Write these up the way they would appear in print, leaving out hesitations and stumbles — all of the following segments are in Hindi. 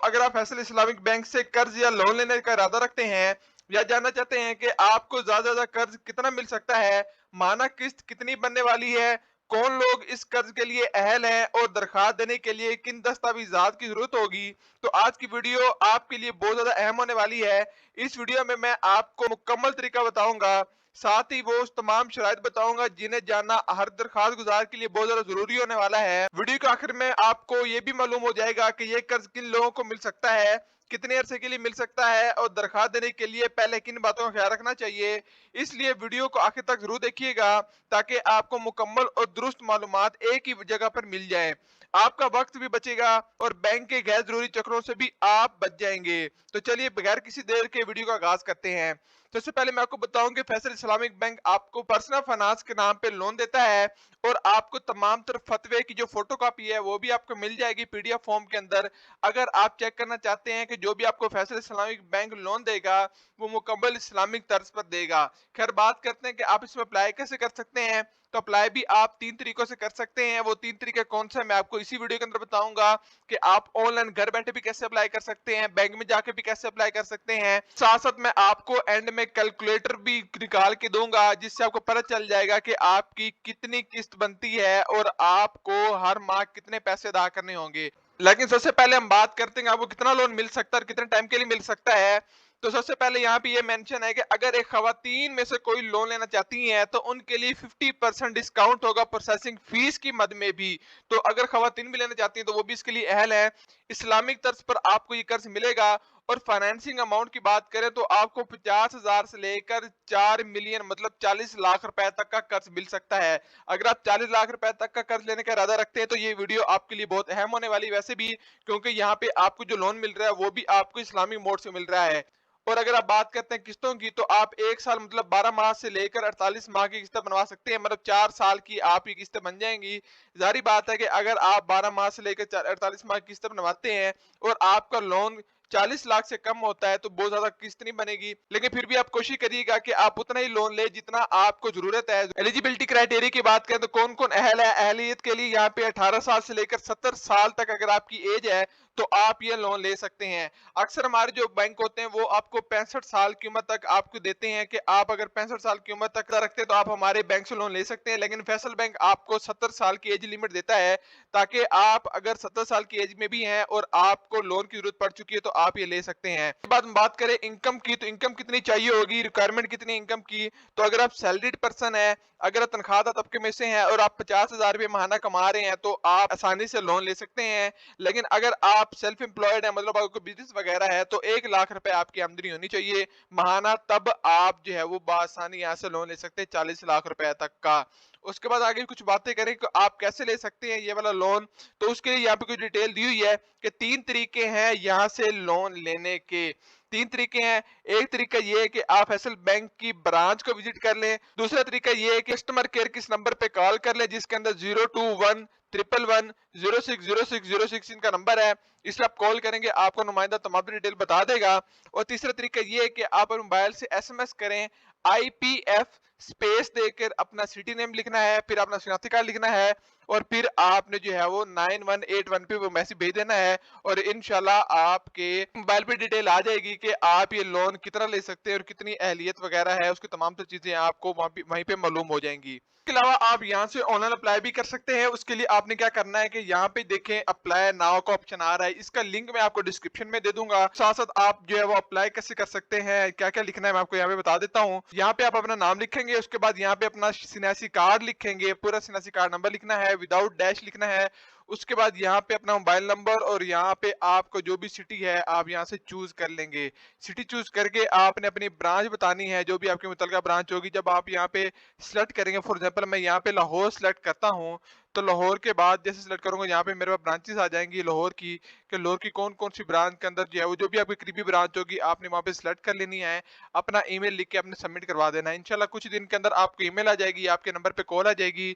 अगर आप फैसल इस्लामिक बैंक से कर्ज या लोन लेने का इरादा रखते हैं या जानना चाहते हैं कि आपको ज्यादा कर्ज कितना मिल सकता है, माना किस्त कितनी बनने वाली है, कौन लोग इस कर्ज के लिए अहल हैं और दरखास्त देने के लिए किन दस्तावेजात की जरूरत होगी, तो आज की वीडियो आपके लिए बहुत ज्यादा अहम होने वाली है। इस वीडियो में मैं आपको मुकम्मल तरीका बताऊंगा, साथ ही वो तमाम शराइत बताऊंगा जिन्हें जानना हर दरखास्त गुजार के लिए बहुत ज्यादा जरूरी होने वाला है। वीडियो के आखिर में आपको ये भी मालूम हो जाएगा कि ये कर्ज किन लोगों को मिल सकता है, कितने अरसे के लिए मिल सकता है और दरखास्त देने के लिए पहले किन बातों का ख्याल रखना चाहिए। इसलिए वीडियो को आखिर तक जरूर देखिएगा ताकि आपको मुकम्मल और दुरुस्त मालूमात एक ही जगह पर मिल जाए, आपका वक्त भी बचेगा और बैंक के गैर जरूरी चक्रों से भी आप बच जाएंगे। तो चलिए बगैर किसी देर के वीडियो का आगाज करते हैं। तो सबसे पहले मैं आपको बताऊं कि फैसल इस्लामिक बैंक आपको पर्सनल फाइनेंस के नाम पे लोन देता है और आपको तमाम तरह फतवे की जो फोटो कॉपी है वो भी आपको मिल जाएगी पीडीएफ फॉर्म के अंदर। अगर आप चेक करना चाहते हैं कि जो भी आपको फैसल इस्लामिक बैंक लोन देगा वो मुकम्मल इस्लामिक तर्ज पर देगा। खैर बात करते हैं कि आप इसमें अप्लाई कैसे कर सकते हैं। तो अप्लाई भी आप 3 तरीकों से कर सकते हैं। वो 3 तरीके कौन से मैं आपको इसी वीडियो के अंदर बताऊंगा कि आप ऑनलाइन घर बैठे भी कैसे अप्लाई कर सकते हैं, बैंक में जाके भी कैसे अप्लाई कर सकते हैं। साथ साथ मैं आपको एंड में कैलकुलेटर भी निकाल के दूंगा जिससे आपको पता चल जाएगा कि आपकी कितनी किस्त बनती है और आपको हर माह कितने पैसे अदा करने होंगे। लेकिन सबसे पहले हम बात करते हैं आपको कितना लोन मिल सकता है और कितने टाइम के लिए मिल सकता है। तो सबसे पहले यहाँ पे ये मेंशन है कि अगर एक खवातीन में से कोई लोन लेना चाहती हैं तो उनके लिए 50% डिस्काउंट होगा प्रोसेसिंग फीस की मद में भी। तो अगर खवातीन भी लेना चाहती हैं तो वो भी इसके लिए अहल है। इस्लामिक तर्ज पर आपको ये कर्ज मिलेगा और फाइनेंसिंग अमाउंट की बात करें तो आपको 50,000 से लेकर 4 मिलियन मतलब 40 लाख रुपए तक का कर्ज मिल सकता है। अगर आप 40 लाख रुपए तक का कर्ज लेने का इरादा रखते हैं तो ये वीडियो आपके लिए बहुत अहम होने वाली वैसे भी, क्योंकि यहाँ पे आपको जो लोन मिल रहा है वो भी आपको इस्लामिक मोड से मिल रहा है। और अगर आप बात करते हैं किस्तों की तो आप 1 साल मतलब 12 माह से लेकर 48 माह की किस्तें बनवा सकते हैं, मतलब 4 साल की आपकी किस्तें बन जाएंगी। जारी बात है कि अगर आप 12 माह से लेकर 48 माह की किस्तें बनवाते हैं और आपका लोन 40 लाख से कम होता है तो बहुत ज्यादा किस्त नहीं बनेगी, लेकिन फिर भी आप कोशिश करिएगा कि आप उतना ही लोन ले जितना आपको जरूरत है। एलिजिबिलिटी क्राइटेरिया की बात करें तो कौन कौन अहल है, अहलियत के लिए यहाँ पे 18 साल से लेकर 70 साल तक अगर आपकी एज है तो आप ये लोन ले सकते हैं। अक्सर हमारे जो बैंक होते हैं वो आपको 65 साल की उम्र तक आपको देते हैं कि आप अगर 65 साल की उम्र तक रखते हैं तो आप हमारे बैंक से लोन ले सकते हैं, लेकिन फैसल बैंक आपको 70 साल की एज लिमिट देता है ताकि आप अगर 70 साल की एज में भी हैं और आपको लोन की जरूरत पड़ चुकी है तो आप ये ले सकते हैं। इसके बाद हम बात करें इनकम की, तो इनकम कितनी चाहिए होगी, रिक्वायरमेंट कितनी इनकम की। तो अगर आप सैलरीड पर्सन है, अगर आप तनख्वाहदार तबके में से हैं और आप 50,000 रुपये महाना कमा रहे हैं तो आप आसानी से लोन ले सकते हैं। लेकिन अगर आप सेल्फ एम्प्लॉयड है मतलब आपको बिजनेस वगैरह है तो 1 लाख रुपए आपकी आमदनी होनी चाहिए महाना, तब आप जो है वो बआसानी यहाँ से लोन ले सकते हैं 40 लाख रुपए तक का। उसके बाद आगे कुछ बातें करें कि आप कैसे ले सकते हैं ये वाला लोन। तो उसके लिए यहाँ पे कुछ डिटेल दी हुई है कि 3 तरीके हैं यहाँ से लोन लेने के। 3 तरीके हैं। एक तरीका ये है कि आप फैसल बैंक की ब्रांच को विजिट कर लें। दूसरा तरीका ये है कि कस्टमर केयर किस नंबर पे कॉल कर लें जिसके अंदर 02111160606 इनका नंबर है। इससे आप कॉल करेंगे आपको नुमाइंदा तमाम डिटेल बता देगा। और तीसरा तरीका ये है कि आप मोबाइल से एसएमएस करें, आईपीएफ स्पेस देकर अपना सिटी नेम लिखना है, फिर अपना शनाख्ती कार्ड लिखना है और फिर आपने जो है वो 9181 पे वो मैसेज भेज देना है और इंशाल्लाह आपके मोबाइल पे डिटेल आ जाएगी कि आप ये लोन कितना ले सकते हैं और कितनी अहलियत वगैरह है, उसकी तमाम चीजें आपको वहीं पे मालूम हो जाएंगी। इसके अलावा आप यहाँ से ऑनलाइन अप्लाई भी कर सकते हैं। उसके लिए आपने क्या करना है कि यहाँ पे देखें अप्लाई नाउ का ऑप्शन आ रहा है, इसका लिंक मैं आपको डिस्क्रिप्शन में दे दूंगा। साथ साथ आप जो है वो अप्लाई कैसे कर सकते हैं, क्या क्या लिखना है मैं आपको यहाँ पे बता देता हूँ। यहाँ पे आप अपना नाम लिखेंगे, उसके बाद यहाँ पे अपना सिन्यासी कार्ड लिखेंगे, पूरा सिन्यासी कार्ड नंबर लिखना है, विदाउट डैश लिखना है। उसके बाद यहाँ पे अपना मोबाइल नंबर और यहाँ पे आपको जो भी सिटी है आप यहाँ से चूज कर लेंगे। सिटी चूज करके आपने अपनी ब्रांच बतानी है जो भी आपकी मुतलका ब्रांच होगी। जब आप यहाँ पे सिलेक्ट करेंगे, फॉर एग्जांपल मैं यहाँ पे लाहौर सिलेक्ट करता हूँ, तो लाहौर के बाद जैसे सिलेक्ट करूंगा यहाँ पे मेरे पास ब्रांचेस आ जाएंगी लाहौर की, कि लाहौर की कौन कौन सी ब्रांच के अंदर जो है वो जो भी आपकी करीबी ब्रांच होगी आपने वहाँ पे सिलेक्ट कर लेनी है। अपना ईमेल लिख के आपने सबमिट करवा देना है। इंशाल्लाह कुछ दिन के अंदर आपको ईमेल आ जाएगी, आपके नंबर पे कॉल आ जाएगी,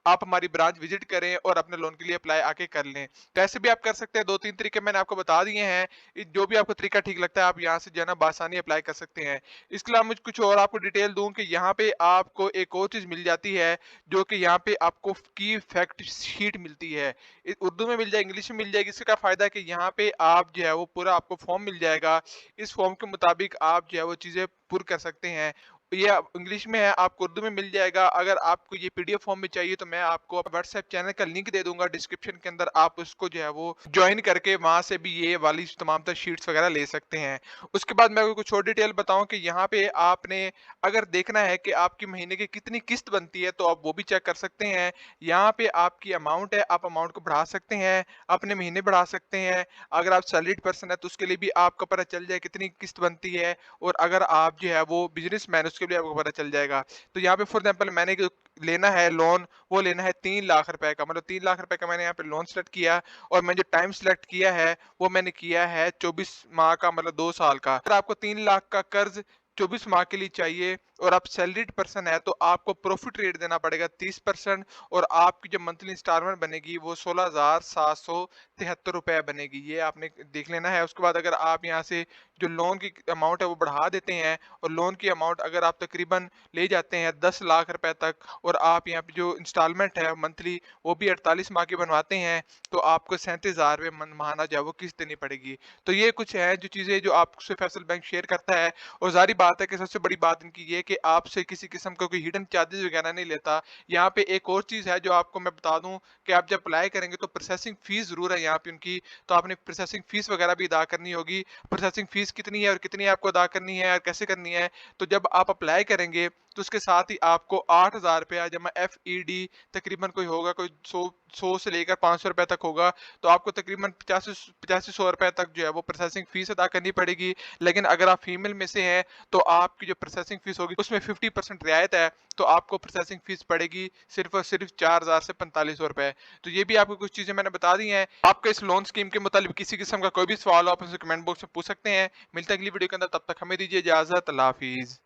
आप हमारी ब्रांच विजिट करें और अपने लोन के लिए अप्लाई आके कर लें। तो ऐसे भी आप कर सकते हैं, 2-3 तरीके मैंने आपको बता दिए हैं। जो भी आपको तरीका ठीक लगता है आप यहाँ से जो है ना बआसानी अप्लाई कर सकते हैं। इसके अलावा मुझे कुछ और आपको डिटेल दूं कि यहाँ पे आपको एक और चीज मिल जाती है, जो कि यहाँ पे आपको की फैक्ट शीट मिलती है। उर्दू में मिल जाएगी, इंग्लिश में मिल जाएगी। इसका फायदा है कि यहाँ पे आप जो है वो पूरा आपको फॉर्म मिल जाएगा। इस फॉर्म के मुताबिक आप जो है वो चीजें पुर कर सकते हैं। ये इंग्लिश में है, आपको उर्दू में मिल जाएगा। अगर आपको ये पीडीएफ फॉर्म में चाहिए तो मैं आपको व्हाट्सएप चैनल का लिंक दे दूंगा डिस्क्रिप्शन के अंदर, आप उसको जो है वो ज्वाइन करके वहां से भी ये वाली तमाम तर शीट्स वगैरह ले सकते हैं। उसके बाद मैं आपको कुछ और डिटेल बताऊं कि यहाँ पे आपने अगर देखना है कि आपकी महीने की कितनी किस्त बनती है तो आप वो भी चेक कर सकते हैं। यहाँ पे आपकी अमाउंट है, आप अमाउंट को बढ़ा सकते हैं, अपने महीने बढ़ा सकते हैं। अगर आप सैलरीड पर्सन है तो उसके लिए भी आपको पता चल जाए कितनी किस्त बनती है, और अगर आप जो है वो बिजनेसमैन उसके लिए आपको पता चल जाएगा। तो यहाँ पे फॉर एग्जाम्पल मैंने जो लेना है लोन, वो लेना है 3 लाख रुपए का, मतलब 3 लाख रुपए का मैंने यहाँ पे लोन सेलेक्ट किया, और मैंने जो टाइम सेलेक्ट किया है वो मैंने किया है 24 माह का, मतलब 2 साल का। अगर आपको 3 लाख का कर्ज 24 माह के लिए चाहिए और आप सैलरीड पर्सन है तो आपको प्रॉफिट रेट देना पड़ेगा 30%, और आपकी जो मंथली इंस्टॉलमेंट बनेगी वो 16,773 रुपए बनेगी। ये आपने देख लेना है। उसके बाद अगर आप यहाँ से जो लोन की अमाउंट है वो बढ़ा देते हैं, और लोन की अमाउंट अगर आप तकरीबन ले जाते हैं 10 लाख रुपए तक, और आप यहाँ पे जो इंस्टॉलमेंट है मंथली वो भी 48 माह की बनवाते हैं, तो आपको 37,000 रुपये माहाना जो है वो किस्त देनी पड़ेगी। तो ये कुछ है जो चीज़ें जो आपसे फैसल बैंक शेयर करता है। और जारी बात है कि सबसे बड़ी बात इनकी ये कि आपसे किसी किस्म का कोई हिडन चार्जेस वगैरह नहीं लेता। यहाँ पे एक और चीज़ है जो आपको मैं बता दूं कि आप जब अप्लाई करेंगे तो प्रोसेसिंग फीस जरूर है यहाँ पे उनकी, तो आपने प्रोसेसिंग फीस वगैरह भी अदा करनी होगी। प्रोसेसिंग फीस कितनी है और कितनी आपको अदा करनी है और कैसे करनी है, तो जब आप अप्लाई करेंगे तो उसके साथ ही आपको 8,000 रुपया जमा FED तकरीबन कोई होगा, कोई 100 से लेकर 500 रुपए तक होगा, तो आपको तकरीबन 85-100 रुपए तक जो है वो प्रोसेसिंग फीस अदा करनी पड़ेगी। लेकिन अगर आप फीमेल में से हैं तो आपकी जो प्रोसेसिंग फीस होगी उसमें 50% रियायत है, तो आपको प्रोसेसिंग फीस पड़ेगी सिर्फ और सिर्फ 4,000 से 4500 रुपए। तो ये भी आपको कुछ चीजें मैंने बता दी हैं। आपको इस लोन स्कीम के मुताबिक किसी किस्म का कोई भी सवाल हो आप उसे कमेंट बॉक्स में पूछ सकते हैं। मिलते हैं अगली वीडियो के अंदर, तब तक हमें दीजिए इजाजत। अल्लाह हाफिज।